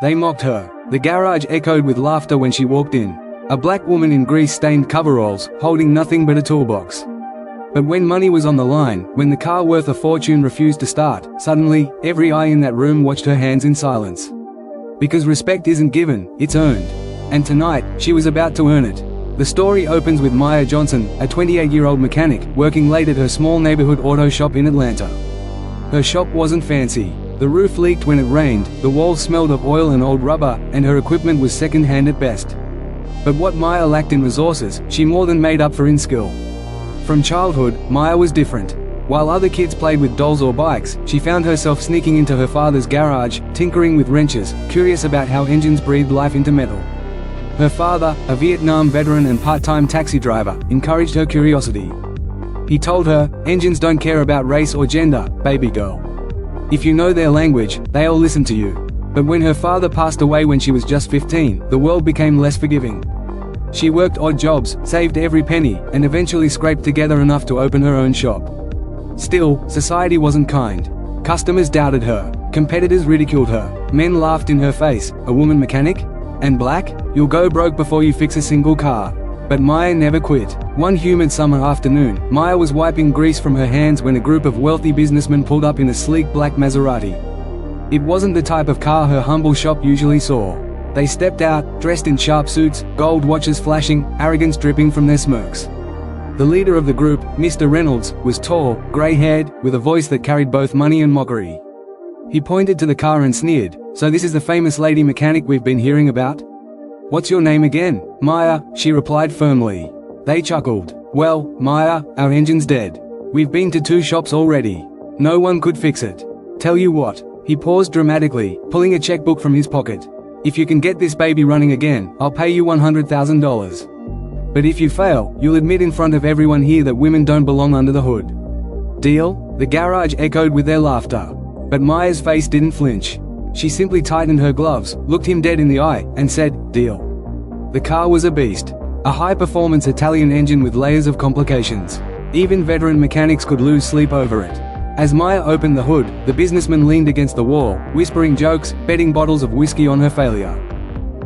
They mocked her. The garage echoed with laughter when she walked in. A black woman in grease-stained coveralls, holding nothing but a toolbox. But when money was on the line, when the car worth a fortune refused to start, suddenly, every eye in that room watched her hands in silence. Because respect isn't given, it's earned. And tonight, she was about to earn it. The story opens with Maya Johnson, a 28-year-old mechanic, working late at her small neighborhood auto shop in Atlanta. Her shop wasn't fancy. The roof leaked when it rained, the walls smelled of oil and old rubber, and her equipment was second-hand at best. But what Maya lacked in resources, she more than made up for in skill. From childhood, Maya was different. While other kids played with dolls or bikes, she found herself sneaking into her father's garage, tinkering with wrenches, curious about how engines breathed life into metal. Her father, a Vietnam veteran and part-time taxi driver, encouraged her curiosity. He told her, "Engines don't care about race or gender, baby girl. If you know their language, they'll listen to you." But when her father passed away when she was just 15, the world became less forgiving. She worked odd jobs, saved every penny, and eventually scraped together enough to open her own shop. Still, society wasn't kind. Customers doubted her. Competitors ridiculed her. Men laughed in her face. "A woman mechanic? And black? You'll go broke before you fix a single car." But Maya never quit. One humid summer afternoon, Maya was wiping grease from her hands when a group of wealthy businessmen pulled up in a sleek black Maserati. It wasn't the type of car her humble shop usually saw. They stepped out, dressed in sharp suits, gold watches flashing, arrogance dripping from their smirks. The leader of the group, Mr. Reynolds, was tall, grey-haired, with a voice that carried both money and mockery. He pointed to the car and sneered, "So this is the famous lady mechanic we've been hearing about? What's your name again?" "Maya," she replied firmly. They chuckled. "Well, Maya, our engine's dead. We've been to 2 shops already. No one could fix it. Tell you what." He paused dramatically, pulling a checkbook from his pocket. "If you can get this baby running again, I'll pay you $100,000. But if you fail, you'll admit in front of everyone here that women don't belong under the hood. Deal?" The garage echoed with their laughter. But Maya's face didn't flinch. She simply tightened her gloves, looked him dead in the eye, and said, "Deal." The car was a beast. A high-performance Italian engine with layers of complications. Even veteran mechanics could lose sleep over it. As Maya opened the hood, the businessman leaned against the wall, whispering jokes, betting bottles of whiskey on her failure.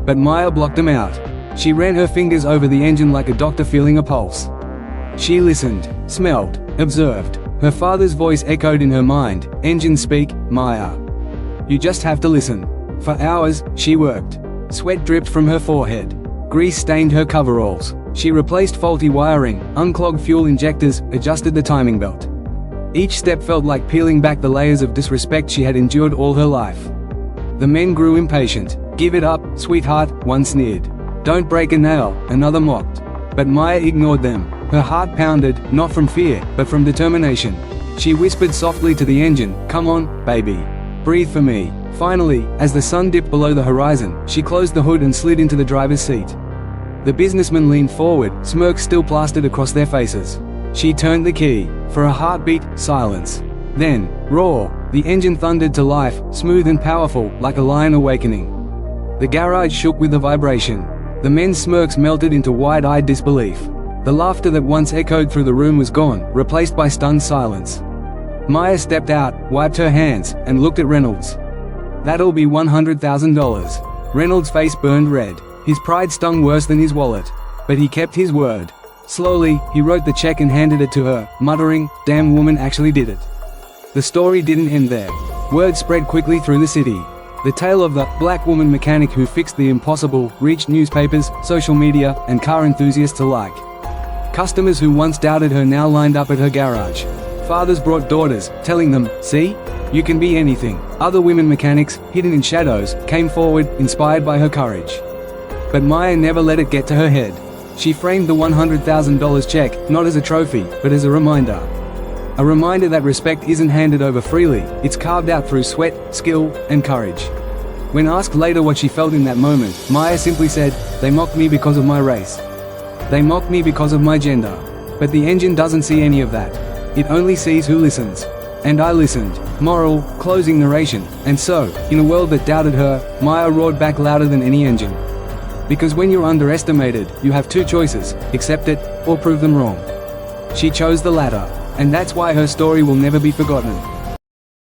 But Maya blocked them out. She ran her fingers over the engine like a doctor feeling a pulse. She listened, smelled, observed. Her father's voice echoed in her mind, "Engines speak, Maya. You just have to listen." For hours, she worked. Sweat dripped from her forehead. Grease stained her coveralls. She replaced faulty wiring, unclogged fuel injectors, adjusted the timing belt. Each step felt like peeling back the layers of disrespect she had endured all her life. The men grew impatient. "Give it up, sweetheart," one sneered. "Don't break a nail," another mocked. But Maya ignored them. Her heart pounded, not from fear, but from determination. She whispered softly to the engine, "Come on, baby. Breathe for me." Finally, as the sun dipped below the horizon, she closed the hood and slid into the driver's seat. The businessmen leaned forward, smirks still plastered across their faces. She turned the key. For a heartbeat, silence. Then, roar! The engine thundered to life, smooth and powerful, like a lion awakening. The garage shook with the vibration. The men's smirks melted into wide-eyed disbelief. The laughter that once echoed through the room was gone, replaced by stunned silence. Maya stepped out, wiped her hands, and looked at Reynolds. "That'll be $100,000. Reynolds' face burned red. His pride stung worse than his wallet. But he kept his word. Slowly, he wrote the check and handed it to her, muttering, "Damn woman actually did it." The story didn't end there. Word spread quickly through the city. The tale of the black woman mechanic who fixed the impossible reached newspapers, social media, and car enthusiasts alike. Customers who once doubted her now lined up at her garage. Fathers brought daughters, telling them, "See? You can be anything." Other women mechanics, hidden in shadows, came forward, inspired by her courage. But Maya never let it get to her head. She framed the $100,000 check, not as a trophy, but as a reminder. A reminder that respect isn't handed over freely, it's carved out through sweat, skill, and courage. When asked later what she felt in that moment, Maya simply said, "They mocked me because of my race. They mocked me because of my gender. But the engine doesn't see any of that. It only sees who listens." And I listened. Moral, closing narration. And so, in a world that doubted her, Maya roared back louder than any engine. Because when you're underestimated, you have 2 choices, accept it, or prove them wrong. She chose the latter. And that's why her story will never be forgotten.